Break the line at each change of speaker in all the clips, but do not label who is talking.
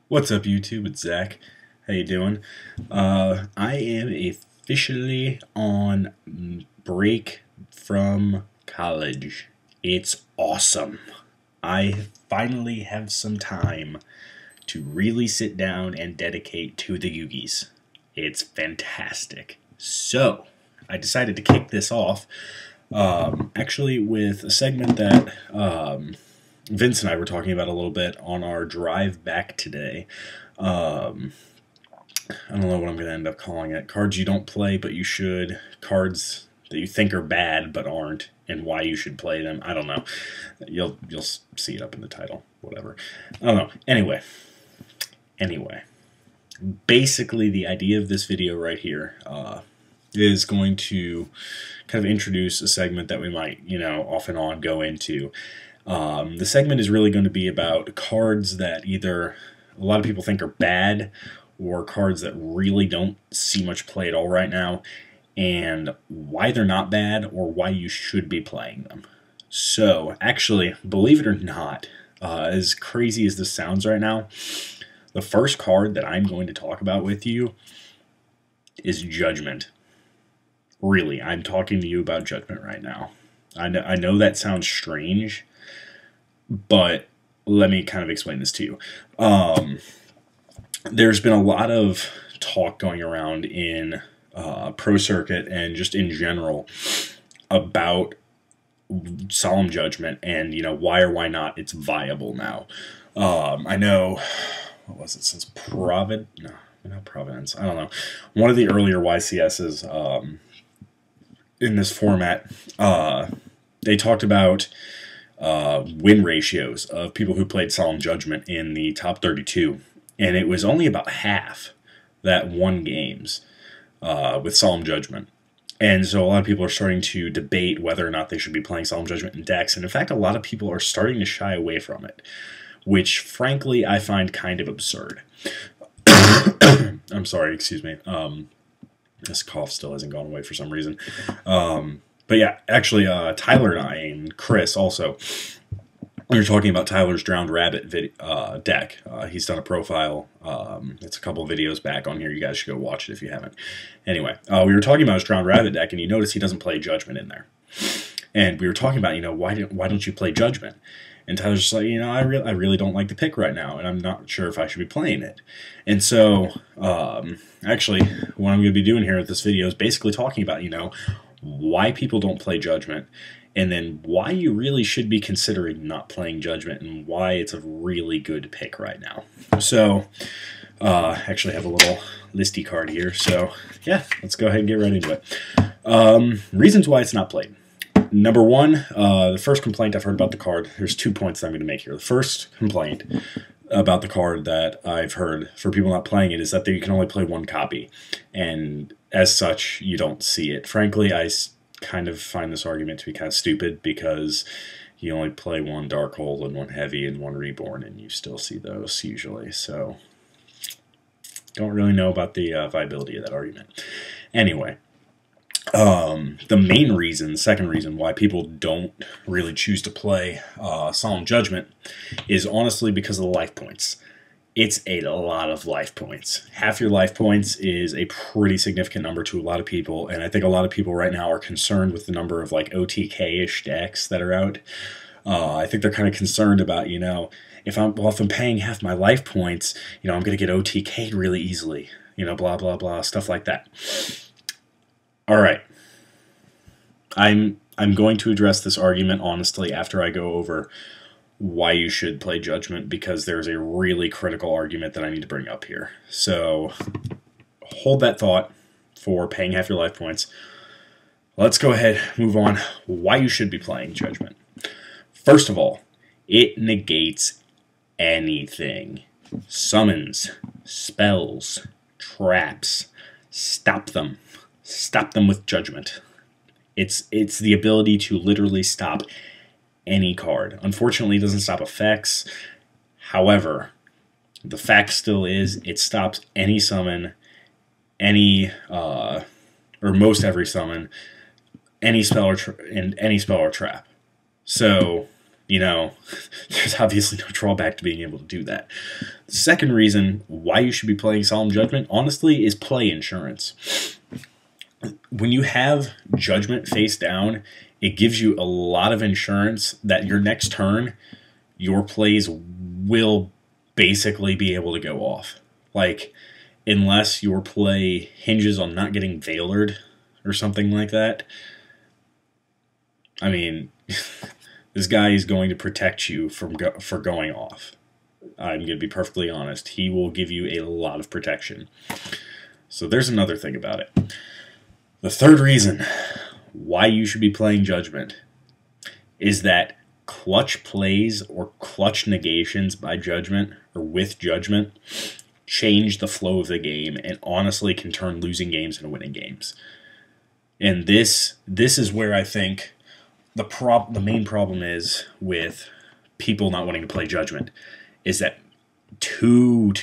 What's up, YouTube? It's Zach. How you doing? I am officially on break from college. It's awesome. I finally have some time to really sit down and dedicate to the Yugi's. It's fantastic. So, I decided to kick this off, actually with a segment that Vince and I were talking about a little bit on our drive back today. I don't know what I'm going to end up calling it. Cards you don't play but you should. Cards that you think are bad but aren't, and why you should play them. I don't know. You'll see it up in the title. Whatever. I don't know. Anyway. Basically, the idea of this video right here is going to kind of introduce a segment that we might, off and on go into. The segment is really going to be about cards that either a lot of people think are bad or cards that really don't see much play at all right now, and why they're not bad or why you should be playing them. So, actually, believe it or not, as crazy as this sounds right now, the first card that I'm going to talk about with you is Judgment. Really, I'm talking to you about Judgment right now. I know that sounds strange, but let me kind of explain this to you. There's been a lot of talk going around in Pro Circuit and just in general about Solemn Judgment and, why or why not it's viable now. I know, what was it, since not Providence, I don't know. One of the earlier YCSs in this format, they talked about win ratios of people who played Solemn Judgment in the top 32, and it was only about half that won games with Solemn Judgment. And so a lot of people are starting to debate whether or not they should be playing Solemn Judgment in decks, and in fact a lot of people are starting to shy away from it, which frankly I find kind of absurd. I'm sorry, excuse me. This cough still hasn't gone away for some reason. But yeah, actually, Tyler and I, and Chris also, we were talking about Tyler's Drowned Rabbit deck. He's done a profile. It's a couple of videos back on here. You guys should go watch it if you haven't. Anyway, we were talking about his Drowned Rabbit deck, and you notice he doesn't play Judgment in there. And we were talking about, why don't you play Judgment? And Tyler's just like, I really don't like the pick right now, and I'm not sure if I should be playing it. And so, actually, what I'm going to be doing here with this video is basically talking about, why people don't play Judgment, and then why you really should be considering not playing Judgment, and why it's a really good pick right now. So, actually have a little listy card here, so yeah, let's go ahead and get right into it. Reasons why it's not played. Number one, the first complaint I've heard about the card, there's 2 points that I'm going to make here. The first complaint about the card that I've heard for people not playing it is that you can only play one copy, and as such, you don't see it. Frankly, I kind of find this argument to be kind of stupid because you only play one Dark Hole and one Heavy and one Reborn, and you still see those usually, so don't really know about the viability of that argument. Anyway, the main reason, second reason why people don't really choose to play Solemn Judgment is honestly because of the life points. It's a lot of life points. Half your life points is a pretty significant number to a lot of people, and I think a lot of people right now are concerned with the number of like OTK-ish decks that are out. I think they're kind of concerned about, if I'm paying half my life points, I'm going to get OTK'd really easily, blah, blah, blah, stuff like that. All right, I'm going to address this argument honestly after I go over why you should play Judgment, because there's a really critical argument that I need to bring up here. So hold that thought for paying half your life points. Let's go ahead, move on. Why you should be playing Judgment. First of all, it negates anything. Summons, spells, traps. Stop them. Stop them with Judgment. It's the ability to literally stop any card. Unfortunately, it doesn't stop effects. However, the fact still is it stops any summon, any or most every summon, any spell or trap. So you know, there's obviously no drawback to being able to do that. The second reason why you should be playing Solemn Judgment, honestly, is play insurance. When you have Judgment face down, it gives you a lot of insurance that your next turn, your plays will basically be able to go off. Like, unless your play hinges on not getting Veilered or something like that. I mean, this guy is going to protect you from for going off. I'm going to be perfectly honest. He will give you a lot of protection. So there's another thing about it. The third reason why you should be playing Judgment is that clutch plays or clutch negations by Judgment or with Judgment change the flow of the game and honestly can turn losing games into winning games. And this is where I think the main problem is with people not wanting to play Judgment, is that too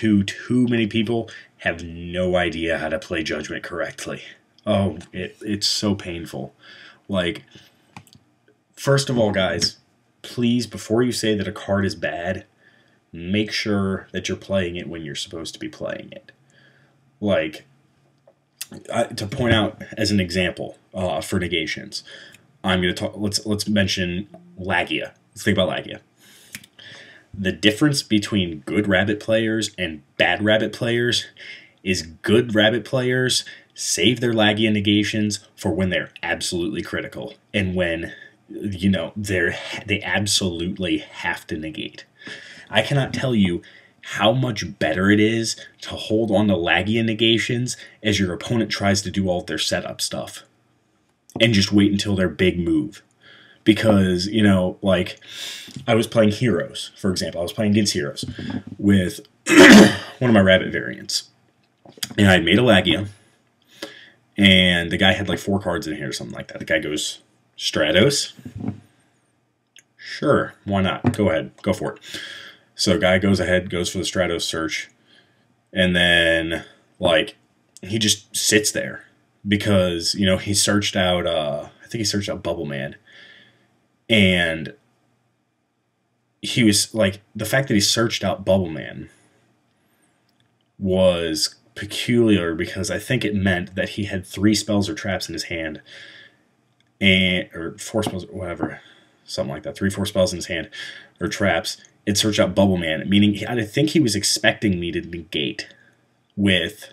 many people have no idea how to play Judgment correctly. Oh, it's so painful. Like, first of all, guys, please, before you say that a card is bad, make sure that you're playing it when you're supposed to be playing it. Like, to point out as an example for negations, I'm going to talk. Let's mention Lagia. Let's think about Lagia. The difference between good Rabbit players and bad Rabbit players is good Rabbit players save their Lagia negations for when they're absolutely critical and when, you know, they absolutely have to negate. I cannot tell you how much better it is to hold on to Lagia negations as your opponent tries to do all of their setup stuff and just wait until their big move. Because, you know, like, I was playing Heroes, for example. I was playing against Heroes with one of my Rabbit variants. And I made a Lagia, and the guy had like 4 cards in here or something like that. The guy goes, Stratos? Sure, why not? Go ahead, go for it. So guy goes ahead, goes for the Stratos search, and then, like, he just sits there. Because, you know, he searched out, I think he searched out Bubble Man. And he was, like, the fact that he searched out Bubble Man was peculiar because I think it meant that he had 3 spells or traps in his hand. Or 4 spells, or whatever. Something like that. 3, 4 spells in his hand, or traps. It searched out Bubble Man, meaning I think he was expecting me to negate with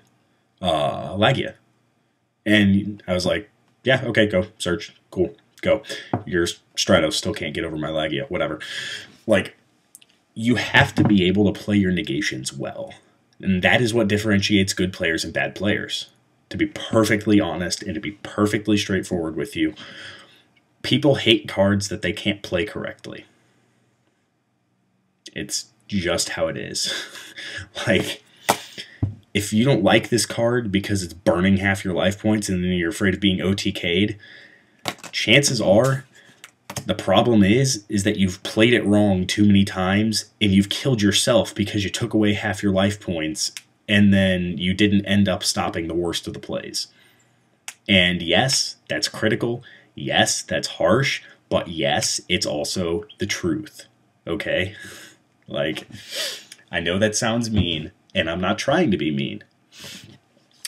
Lagia. And I was like, yeah, okay, go, search, cool, go. Your Stratos still can't get over my Lagia, whatever. Like, you have to be able to play your negations well. And that is what differentiates good players and bad players. To be perfectly honest and to be perfectly straightforward with you, people hate cards that they can't play correctly. It's just how it is. Like, if you don't like this card because it's burning half your life points and then you're afraid of being OTK'd, chances are the problem is that you've played it wrong too many times and you've killed yourself because you took away half your life points and then you didn't end up stopping the worst of the plays. And yes, that's critical. Yes, that's harsh. But yes, it's also the truth. Okay? Like, I know that sounds mean, and I'm not trying to be mean.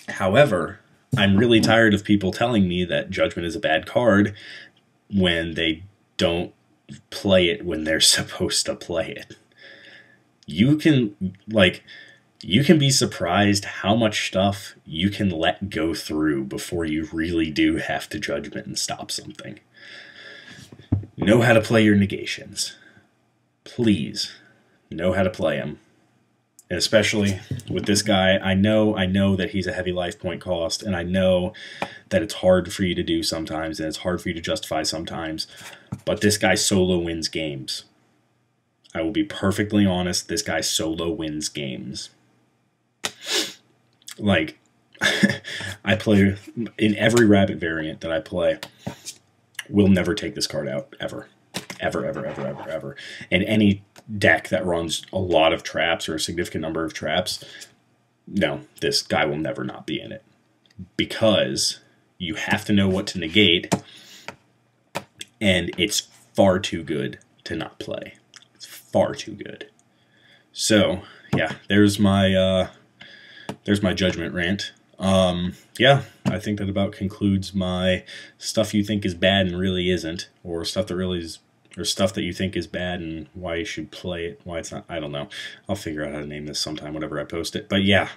However, I'm really tired of people telling me that Judgment is a bad card when they don't play it when they're supposed to play it. You can be surprised how much stuff you can let go through before you really do have to Judgment and stop something. Know how to play your negations. Please, know how to play them. And especially with this guy, I know that he's a heavy life point cost, and I know that it's hard for you to do sometimes, and it's hard for you to justify sometimes, but this guy solo wins games. I will be perfectly honest, this guy solo wins games. Like, I play, in every Rabbit variant that I play, will never take this card out, ever. Ever, ever, ever, ever, ever. And any deck that runs a lot of traps or a significant number of traps, no, this guy will never not be in it. Because you have to know what to negate, and it's far too good to not play. It's far too good. So yeah, there's my judgment rant. Yeah, I think that about concludes my stuff you think is bad and really isn't, or stuff that really is, or stuff that you think is bad and why you should play it, why it's not. I don't know. I'll figure out how to name this sometime whenever I post it. But yeah,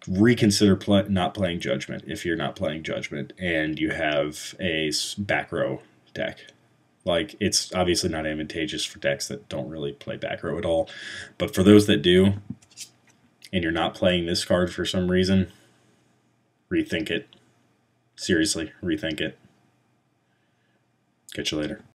reconsider not playing Judgment if you're not playing Judgment and you have a back row deck. Like, it's obviously not advantageous for decks that don't really play back row at all. But for those that do, and you're not playing this card for some reason, rethink it. Seriously, rethink it. Catch you later.